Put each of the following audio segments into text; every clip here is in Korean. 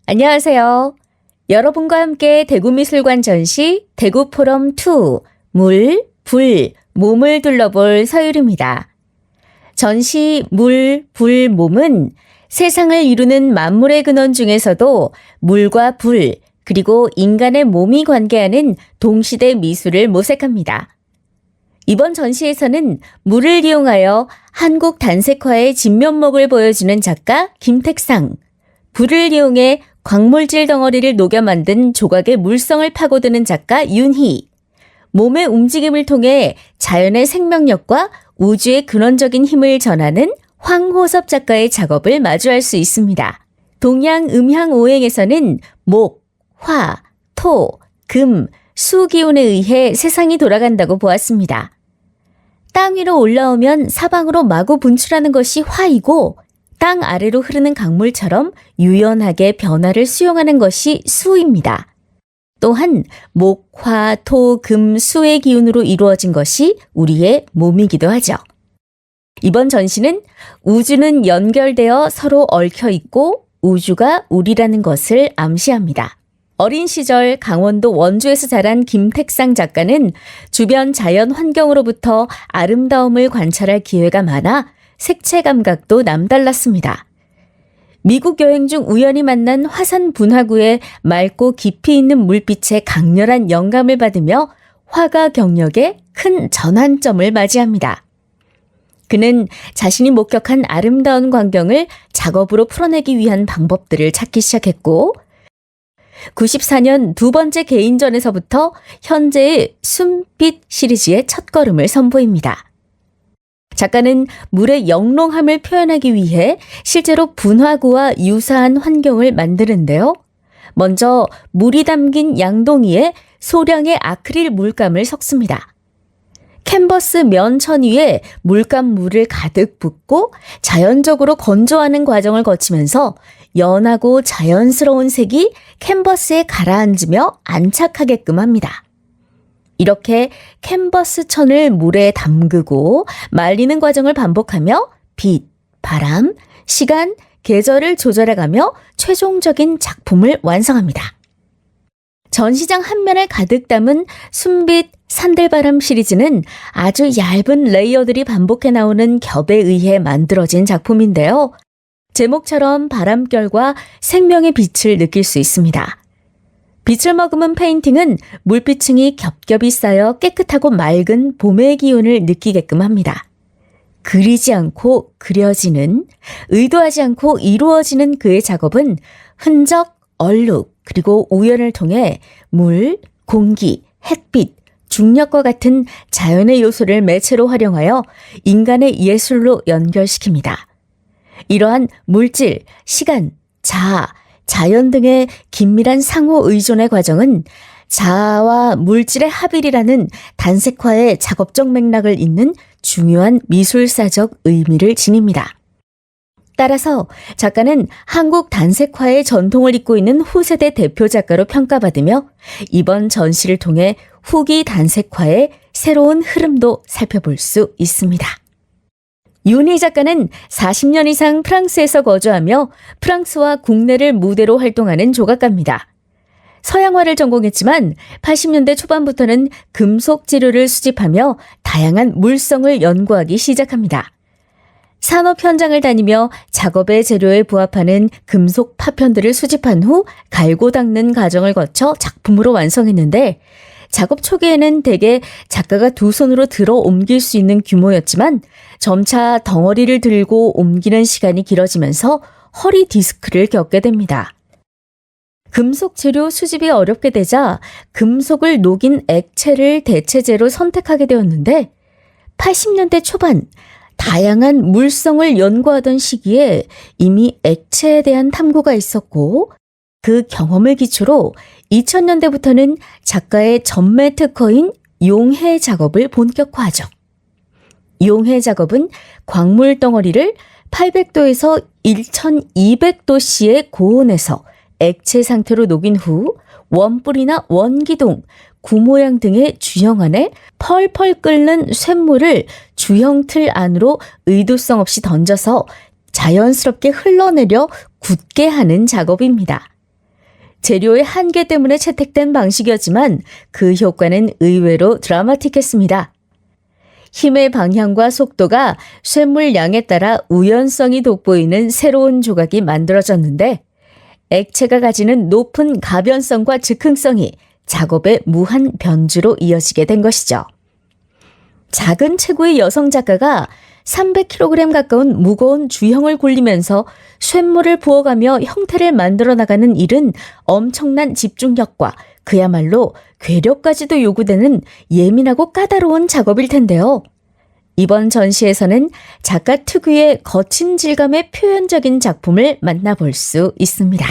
안녕하세요. 여러분과 함께 대구미술관 전시 대구포럼2 물, 불, 몸을 둘러볼 서율입니다. 전시 물, 불, 몸은 세상을 이루는 만물의 근원 중에서도 물과 불, 그리고 인간의 몸이 관계하는 동시대 미술을 모색합니다. 이번 전시에서는 물을 이용하여 한국 단색화의 진면목을 보여주는 작가 김택상, 불을 이용해 광물질 덩어리를 녹여 만든 조각의 물성을 파고드는 작가 윤희, 몸의 움직임을 통해 자연의 생명력과 우주의 근원적인 힘을 전하는 황호섭 작가의 작업을 마주할 수 있습니다. 동양 음향 오행에서는 목, 화, 토, 금, 수 기운에 의해 세상이 돌아간다고 보았습니다. 땅 위로 올라오면 사방으로 마구 분출하는 것이 화이고 땅 아래로 흐르는 강물처럼 유연하게 변화를 수용하는 것이 수입니다. 또한 목, 화, 토, 금, 수의 기운으로 이루어진 것이 우리의 몸이기도 하죠. 이번 전시는 우주는 연결되어 서로 얽혀 있고 우주가 우리라는 것을 암시합니다. 어린 시절 강원도 원주에서 자란 김택상 작가는 주변 자연 환경으로부터 아름다움을 관찰할 기회가 많아 색채 감각도 남달랐습니다. 미국 여행 중 우연히 만난 화산 분화구의 맑고 깊이 있는 물빛에 강렬한 영감을 받으며 화가 경력에 큰 전환점을 맞이합니다. 그는 자신이 목격한 아름다운 광경을 작업으로 풀어내기 위한 방법들을 찾기 시작했고 94년 두 번째 개인전에서부터 현재의 숨빛 시리즈의 첫걸음을 선보입니다. 작가는 물의 영롱함을 표현하기 위해 실제로 분화구와 유사한 환경을 만드는데요. 먼저 물이 담긴 양동이에 소량의 아크릴 물감을 섞습니다. 캔버스 면천 위에 물감물을 가득 붓고 자연적으로 건조하는 과정을 거치면서 연하고 자연스러운 색이 캔버스에 가라앉으며 안착하게끔 합니다. 이렇게 캔버스 천을 물에 담그고 말리는 과정을 반복하며 빛, 바람, 시간, 계절을 조절해가며 최종적인 작품을 완성합니다. 전시장 한 면을 가득 담은 숨빛 산들바람 시리즈는 아주 얇은 레이어들이 반복해 나오는 겹에 의해 만들어진 작품인데요. 제목처럼 바람결과 생명의 빛을 느낄 수 있습니다. 빛을 머금은 페인팅은 물비층이 겹겹이 쌓여 깨끗하고 맑은 봄의 기운을 느끼게끔 합니다. 그리지 않고 그려지는, 의도하지 않고 이루어지는 그의 작업은 흔적, 얼룩, 그리고 우연을 통해 물, 공기, 햇빛, 중력과 같은 자연의 요소를 매체로 활용하여 인간의 예술로 연결시킵니다. 이러한 물질, 시간, 자아, 자연 등의 긴밀한 상호 의존의 과정은 자아와 물질의 합일이라는 단색화의 작업적 맥락을 잇는 중요한 미술사적 의미를 지닙니다. 따라서 작가는 한국 단색화의 전통을 잇고 있는 후세대 대표 작가로 평가받으며 이번 전시를 통해 후기 단색화의 새로운 흐름도 살펴볼 수 있습니다. 윤희 작가는 40년 이상 프랑스에서 거주하며 프랑스와 국내를 무대로 활동하는 조각가입니다. 서양화를 전공했지만 80년대 초반부터는 금속 재료를 수집하며 다양한 물성을 연구하기 시작합니다. 산업 현장을 다니며 작업의 재료에 부합하는 금속 파편들을 수집한 후 갈고 닦는 과정을 거쳐 작품으로 완성했는데 작업 초기에는 대개 작가가 두 손으로 들어 옮길 수 있는 규모였지만 점차 덩어리를 들고 옮기는 시간이 길어지면서 허리 디스크를 겪게 됩니다. 금속 재료 수집이 어렵게 되자 금속을 녹인 액체를 대체재로 선택하게 되었는데 80년대 초반 다양한 물성을 연구하던 시기에 이미 액체에 대한 탐구가 있었고 그 경험을 기초로 2000년대부터는 작가의 전매 특허인 용해 작업을 본격화하죠. 용해 작업은 광물 덩어리를 800도에서 1200도씨의 고온에서 액체 상태로 녹인 후 원뿔이나 원기둥, 구모양 등의 주형 안에 펄펄 끓는 쇳물을 주형 틀 안으로 의도성 없이 던져서 자연스럽게 흘러내려 굳게 하는 작업입니다. 재료의 한계 때문에 채택된 방식이었지만 그 효과는 의외로 드라마틱했습니다. 힘의 방향과 속도가 쇳물 양에 따라 우연성이 돋보이는 새로운 조각이 만들어졌는데 액체가 가지는 높은 가변성과 즉흥성이 작업의 무한 변주로 이어지게 된 것이죠. 작은 체구의 여성 작가가 300kg 가까운 무거운 주형을 굴리면서 쇳물을 부어가며 형태를 만들어 나가는 일은 엄청난 집중력과 그야말로 괴력까지도 요구되는 예민하고 까다로운 작업일 텐데요. 이번 전시에서는 작가 특유의 거친 질감의 표현적인 작품을 만나볼 수 있습니다.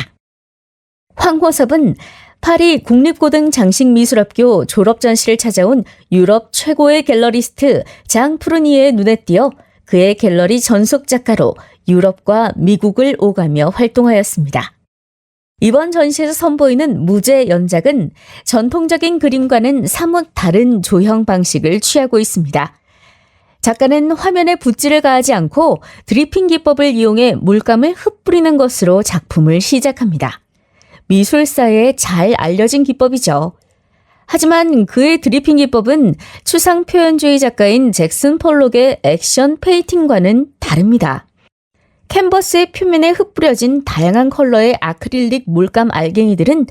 황호섭은 파리 국립고등장식미술학교 졸업전시를 찾아온 유럽 최고의 갤러리스트 장 프루니에의 눈에 띄어 그의 갤러리 전속 작가로 유럽과 미국을 오가며 활동하였습니다. 이번 전시에서 선보이는 무제 연작은 전통적인 그림과는 사뭇 다른 조형 방식을 취하고 있습니다. 작가는 화면에 붓질을 가하지 않고 드리핑 기법을 이용해 물감을 흩뿌리는 것으로 작품을 시작합니다. 미술사에 잘 알려진 기법이죠. 하지만 그의 드리핑 기법은 추상 표현주의 작가인 잭슨 폴록의 액션 페인팅과는 다릅니다. 캔버스의 표면에 흩뿌려진 다양한 컬러의 아크릴릭 물감 알갱이들은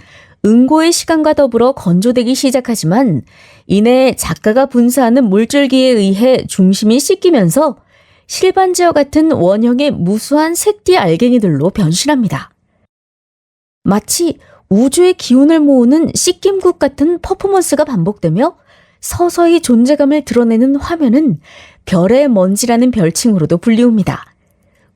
응고의 시간과 더불어 건조되기 시작하지만 이내 작가가 분사하는 물줄기에 의해 중심이 씻기면서 실반지와 같은 원형의 무수한 색띠 알갱이들로 변신합니다. 마치 우주의 기운을 모으는 씻김국 같은 퍼포먼스가 반복되며 서서히 존재감을 드러내는 화면은 별의 먼지라는 별칭으로도 불리웁니다.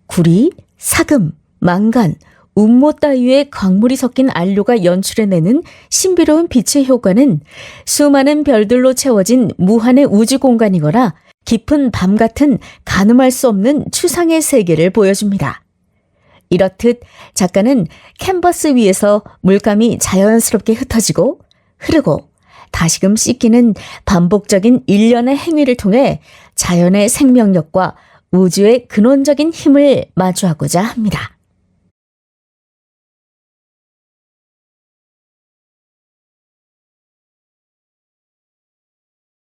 구리, 사금, 망간, 운모 따위의 광물이 섞인 안료가 연출해내는 신비로운 빛의 효과는 수많은 별들로 채워진 무한의 우주 공간이거나 깊은 밤 같은 가늠할 수 없는 추상의 세계를 보여줍니다. 이렇듯 작가는 캔버스 위에서 물감이 자연스럽게 흩어지고 흐르고 다시금 씻기는 반복적인 일련의 행위를 통해 자연의 생명력과 우주의 근원적인 힘을 마주하고자 합니다.